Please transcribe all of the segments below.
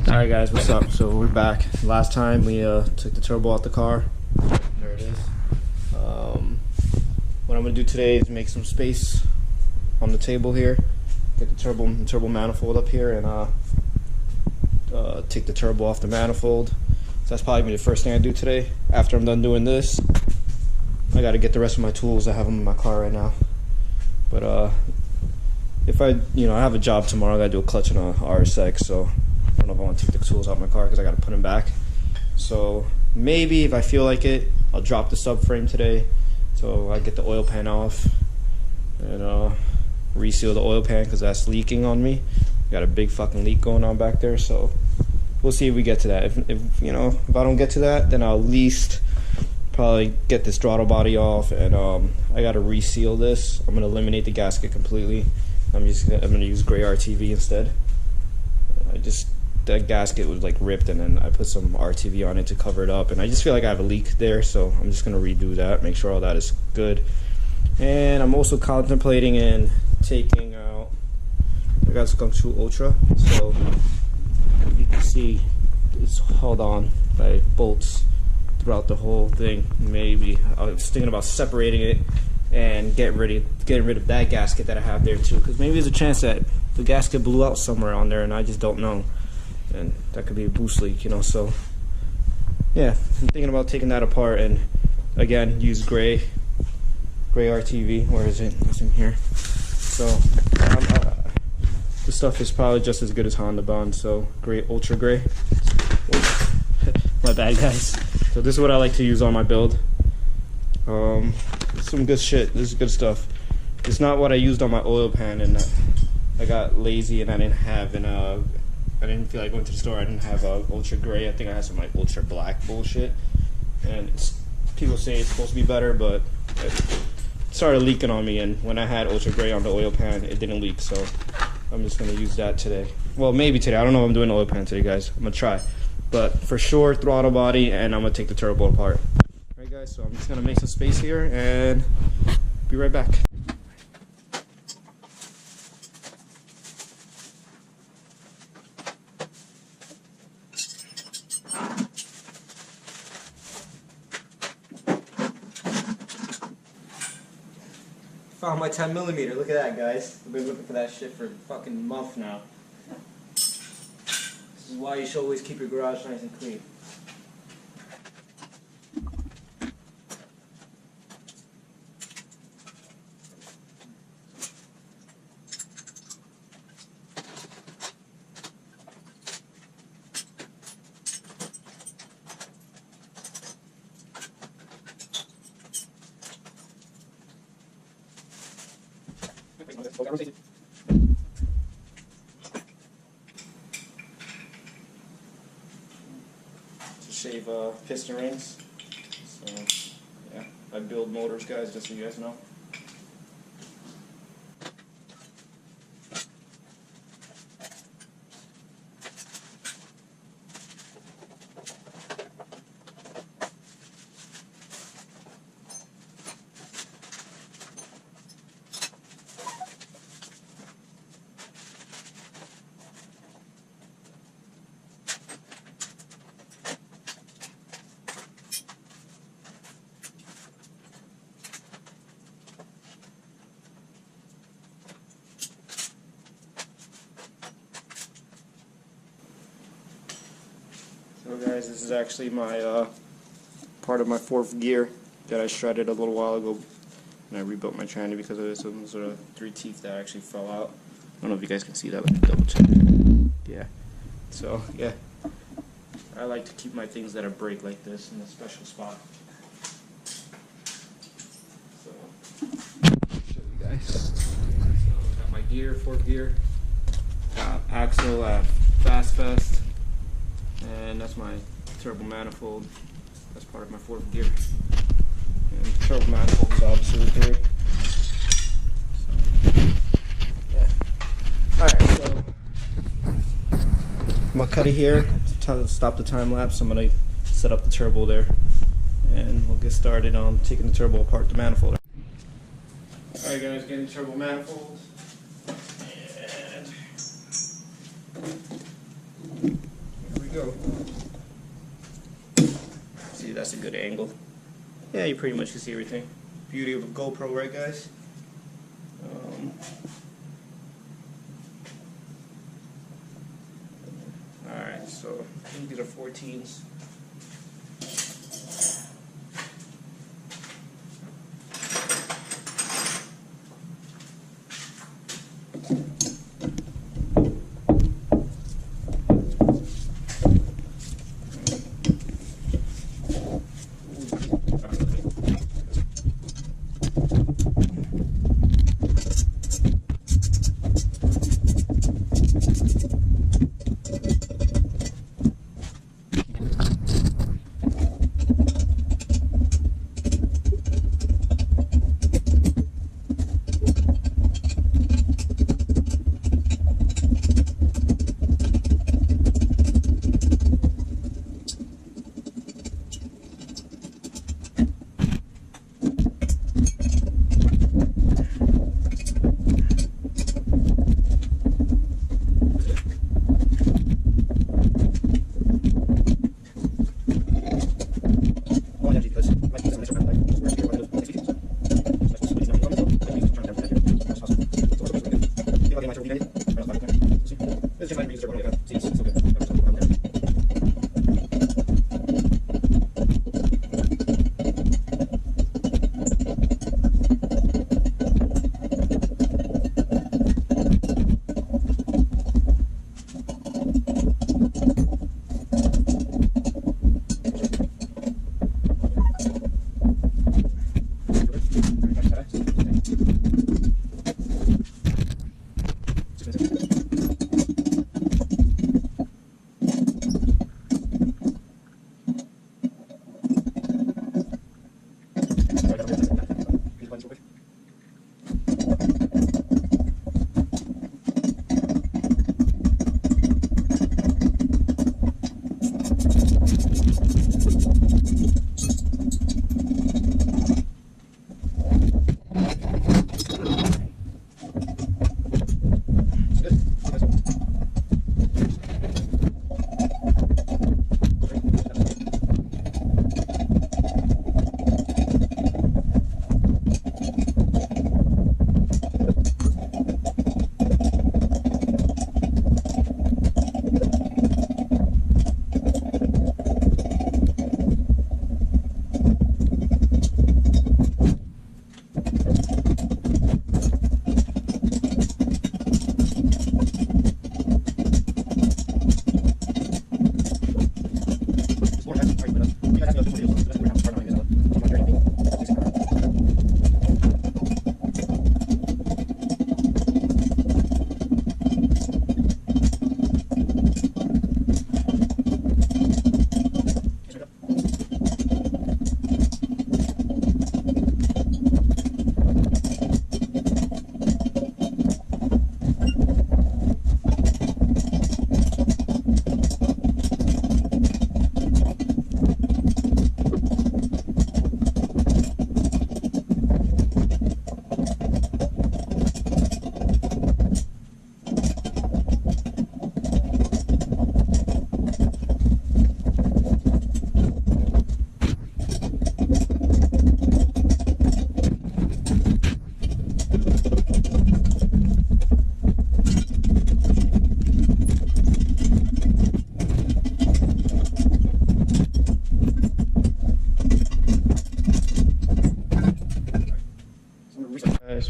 Alright guys, what's up? So we're back. Last time we took the turbo out the car. There it is. What I'm going to do today is make some space on the table here. Get the turbo manifold up here and take the turbo off the manifold. So that's probably going to be the first thing I do today. After I'm done doing this, I got to get the rest of my tools. I have them in my car right now. But if I have a job tomorrow, I got to do a clutch and a RSX, so I don't know if I want to take the tools out of my car because I got to put them back. So maybe if I feel like it, I'll drop the subframe today. So I get the oil pan off and reseal the oil pan because that's leaking on me. Got a big fucking leak going on back there. So we'll see if we get to that. If I don't get to that, then I'll at least probably get this throttle body off, and I got to reseal this. I'm gonna eliminate the gasket completely. I'm gonna use gray RTV instead. That gasket was like ripped, and then I put some RTV on it to cover it up, and I just feel like I have a leak there, so I'm just gonna redo that, make sure all that is good. And I'm also contemplating in taking out, I got Skunk 2 Ultra, so you can see it's held on by bolts throughout the whole thing. Maybe I was thinking about separating it and getting rid of that gasket that I have there too, because maybe there's a chance that the gasket blew out somewhere on there and I just don't know, and that could be a boost leak, so yeah, I'm thinking about taking that apart and again use gray RTV. Where is it? It's in here. So the stuff is probably just as good as Honda Bond, so gray, ultra gray. My bad guys. So this is what I like to use on my build. Some good shit. This is good stuff. It's not what I used on my oil pan, and I got lazy and I didn't feel like going to the store. I didn't have ultra gray. I think I had some like ultra black bullshit, and people say it's supposed to be better, but it started leaking on me, and when I had ultra gray on the oil pan, it didn't leak. So I'm just gonna use that today. Well, maybe today. I don't know if I'm doing the oil pan today, guys. I'm gonna try, but for sure throttle body, and I'm gonna take the turbo apart. Alright guys, so I'm just gonna make some space here and be right back. Found my 10mm. Look at that, guys. I've been looking for that shit for a fucking month now. This is why you should always keep your garage nice and clean. To shave piston rings. So yeah, I build motors, guys, just so you guys know. So guys, this is actually my part of my fourth gear that I shredded a little while ago, and I rebuilt my tranny because of this. So those are the 3 teeth that actually fell out. I don't know if you guys can see that. Let me double check. Yeah. So yeah, I like to keep my things that are break like this in a special spot. So show you guys. So got my gear, fourth gear. Axle at Fast. And that's my turbo manifold. That's part of my fourth gear. And turbo manifold is obviously here. So, yeah. Alright, so I'm gonna cut it here to stop the time lapse. I'm gonna set up the turbo there, and we'll get started on taking the turbo apart, the manifold. Alright guys, getting the turbo manifold. And go. See, that's a good angle. Yeah, you pretty much can see everything. Beauty of a GoPro, right, guys? Alright, so I think these are 14s.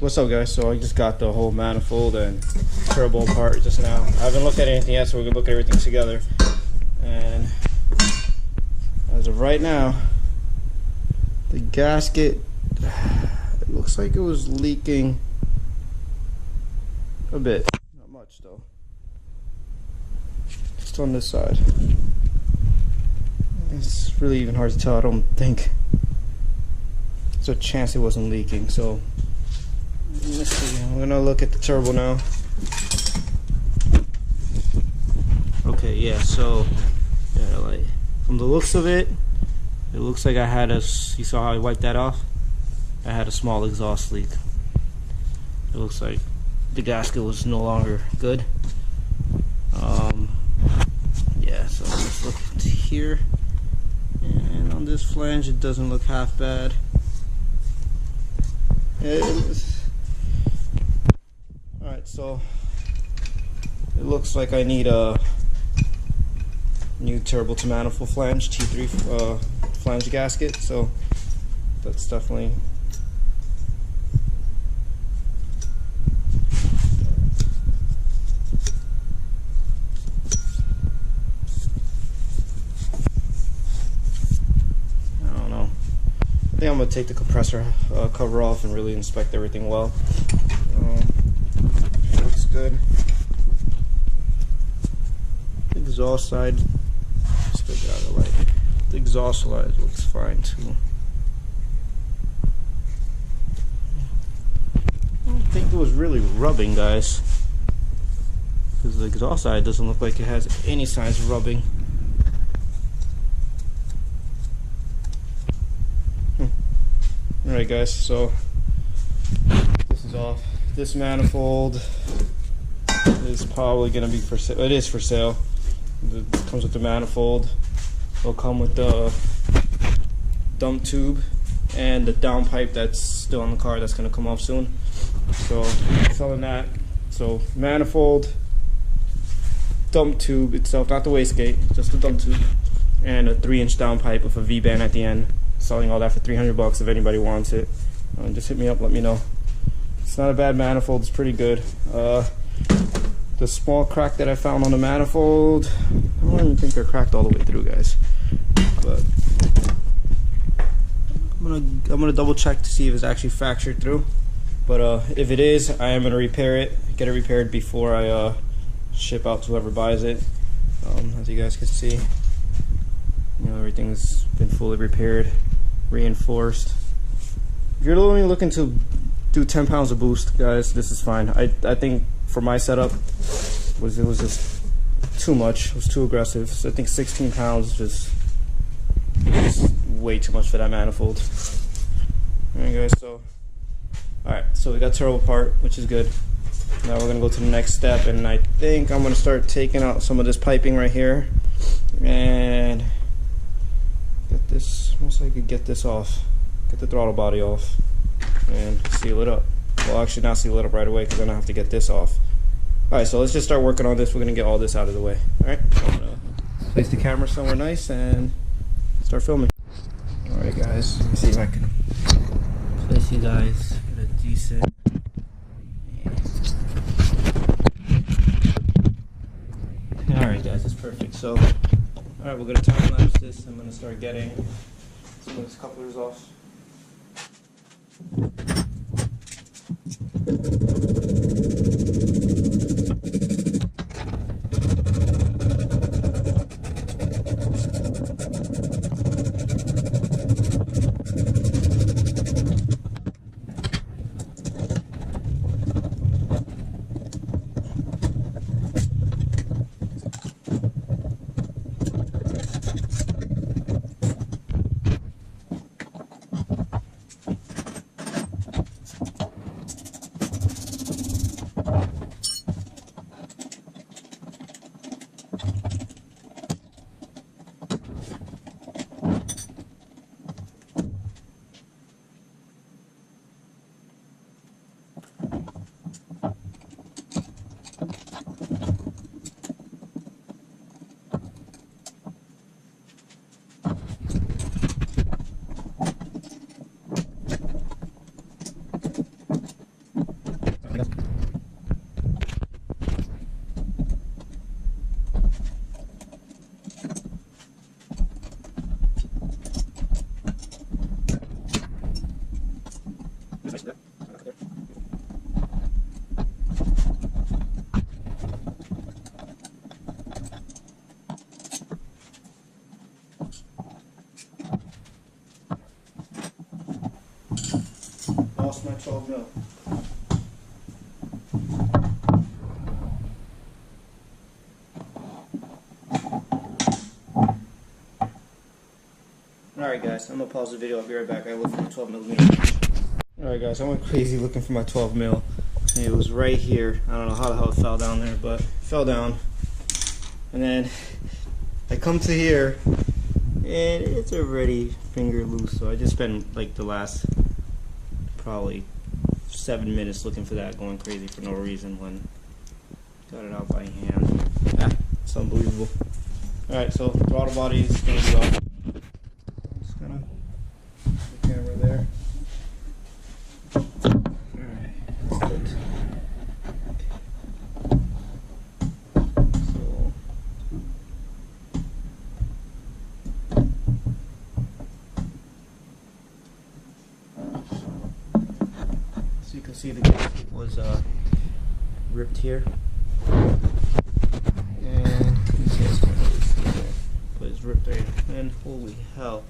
What's up, guys? So I just got the whole manifold and turbo apart just now. I haven't looked at anything yet, so we're gonna look at everything together. And as of right now, the gasket, it looks like it was leaking a bit. Not much though. Just on this side. It's really even hard to tell. I don't think there's a chance it wasn't leaking. So let's see. I'm gonna look at the turbo now. Okay, yeah. So, yeah, like from the looks of it, it looks like I had a. You saw how I wiped that off? I had a small exhaust leak. It looks like the gasket was no longer good. Yeah. So. here, and on this flange it doesn't look half bad. Alright, so it looks like I need a new turbo to manifold flange, T3 flange gasket, so that's definitely I think I'm going to take the compressor cover off and really inspect everything well. Looks good. The exhaust side, just get out of the light. The exhaust side looks fine too. I don't think it was really rubbing, guys, because the exhaust side doesn't look like it has any signs of rubbing. Alright guys, so this is off. This manifold is probably going to be for sale. It is for sale. It comes with the manifold. It'll come with the dump tube and the downpipe that's still on the car that's going to come off soon. So selling that. So manifold, dump tube itself, not the wastegate, just the dump tube, and a 3-inch downpipe with a V-band at the end. Selling all that for $300 if anybody wants it. Just hit me up, let me know. It's not a bad manifold, it's pretty good. The small crack that I found on the manifold, I don't even think they're cracked all the way through, guys. But I'm gonna double check to see if it's actually fractured through. But if it is, I am gonna repair it, get it repaired before I ship out to whoever buys it. As you guys can see, you know, everything's been fully repaired, reinforced. If you're only looking to do 10 pounds of boost, guys, this is fine. I think for my setup, it was just too much. It was too aggressive. So I think 16 pounds is way too much for that manifold. Alright guys, so we got turbo part, which is good. Now we're gonna go to the next step, and I think I'm gonna start taking out some of this piping right here and get this, most likely get this off, get the throttle body off and seal it up. Well, actually not seal it up right away because then I have to get this off. Alright, so let's just start working on this. We're gonna get all this out of the way. Alright, so I'm gonna place the camera somewhere nice and start filming. Alright guys, let me see if I can place you guys at a decent. Alright guys, that's perfect. So alright, we're gonna time lapse this. I'm gonna start getting some of these couplers off. Lost my 12 mil. Alright guys, I'm gonna pause the video. I'll be right back. I look for my 12 millimeter. Alright guys, I went crazy looking for my 12 mil. It was right here. I don't know how the hell it fell down there, but it fell down. And then I come to here and it's already finger loose. So I just spent like the last probably 7 minutes looking for that, going crazy for no reason when got it out by hand. Ah, it's unbelievable. Alright, so throttle body is going to be off. I'm just gonna put the camera there. Alright, so you can see the gasket was ripped here, and you see it's kind of, but it's ripped there. And holy hell,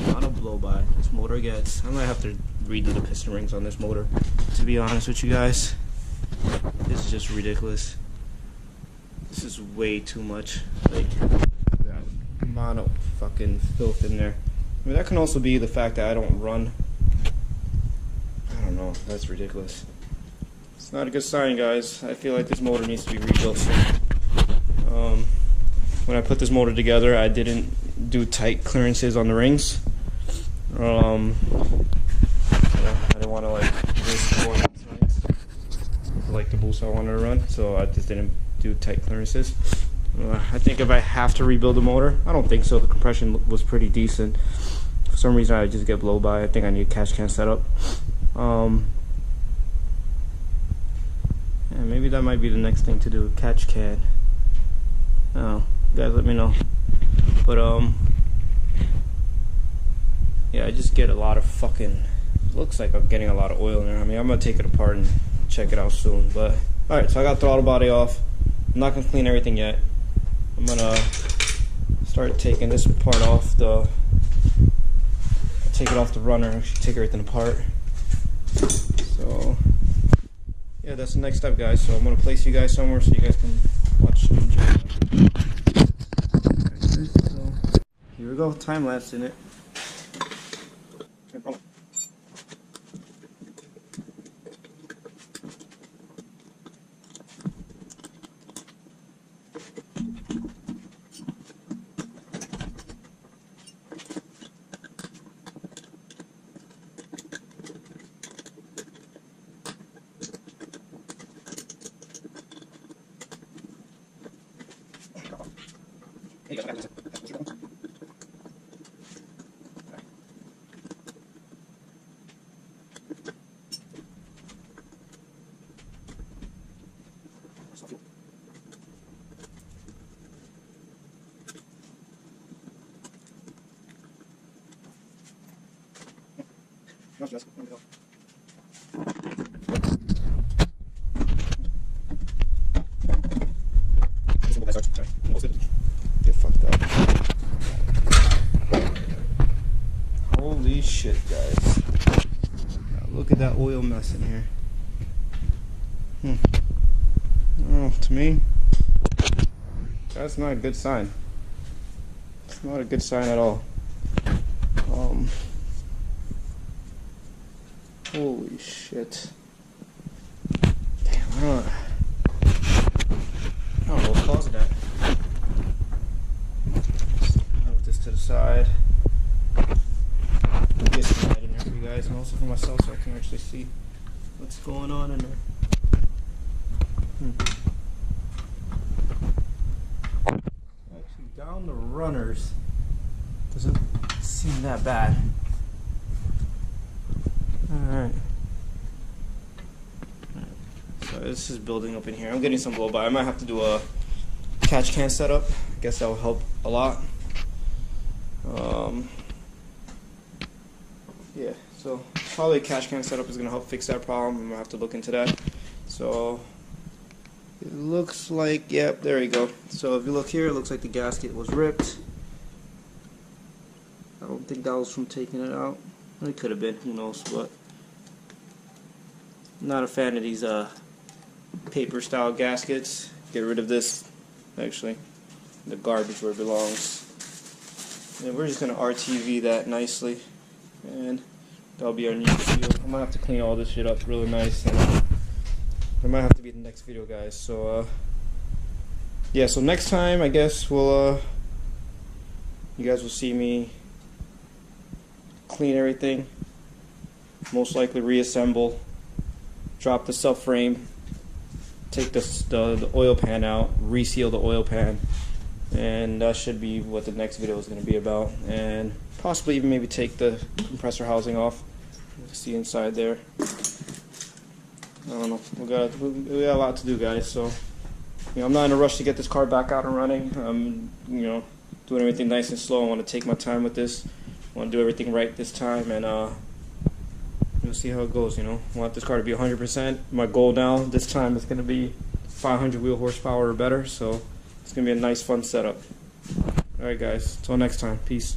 not a blow by this motor gets. I might have to redo the piston rings on this motor, to be honest with you guys. This is just ridiculous. This is way too much, like that amount of fucking filth in there. I mean, that can also be the fact that I don't run. I don't know, that's ridiculous. It's not a good sign, guys. I feel like this motor needs to be rebuilt soon. When I put this motor together, I didn't do tight clearances on the rings. I didn't want to like risk more like the boost I wanted to run, so I just didn't do tight clearances. I think if I have to rebuild the motor, I don't think so. The compression was pretty decent. For some reason, I just get blow by. I think I need a catch can setup. Yeah, maybe that might be the next thing to do, catch can. Oh, you guys let me know. But yeah, I just get a lot of fucking, looks like I'm getting a lot of oil in there. I mean, I'm gonna take it apart and check it out soon. But alright, so I got throttle body off. I'm not gonna clean everything yet. I'm gonna start taking this part off the, take it off the runner, actually take everything apart. So yeah, that's the next step, guys. So I'm gonna place you guys somewhere so you guys can watch and enjoy. So here we go, time lapse in it. Get fucked up. Holy shit, guys. Now look at that oil mess in here. Oh, to me, that's not a good sign. It's not a good sign at all. Holy shit. Damn, I don't know what caused that. Move this to the side. Get some light in there for you guys and also for myself so I can actually see what's going on in there. Actually, down the runners doesn't seem that bad. Alright. So this is building up in here. I'm getting some blow by. I might have to do a catch can setup. I guess that will help a lot. Yeah, so probably a catch can setup is going to help fix that problem. I'm going to have to look into that. So it looks like, yep, there you go. So if you look here, it looks like the gasket was ripped. I don't think that was from taking it out. It could have been, who knows, but I'm not a fan of these paper style gaskets. Get rid of this, actually, the garbage where it belongs. And we're just going to RTV that nicely, and that'll be our new seal. I'm going to have to clean all this shit up really nice, and it might have to be the next video, guys. So yeah, so next time I guess we'll you guys will see me clean everything, most likely reassemble, drop the subframe, take the oil pan out, reseal the oil pan, and that should be what the next video is going to be about. And possibly even maybe take the compressor housing off. You can see inside there. I don't know. We got a lot to do, guys. So, I'm not in a rush to get this car back out and running. I'm, doing everything nice and slow. I want to take my time with this. I want to do everything right this time, and we'll see how it goes. I want this car to be 100%. My goal now this time is going to be 500 wheel horsepower or better. So it's going to be a nice, fun setup. All right, guys. Until next time. Peace.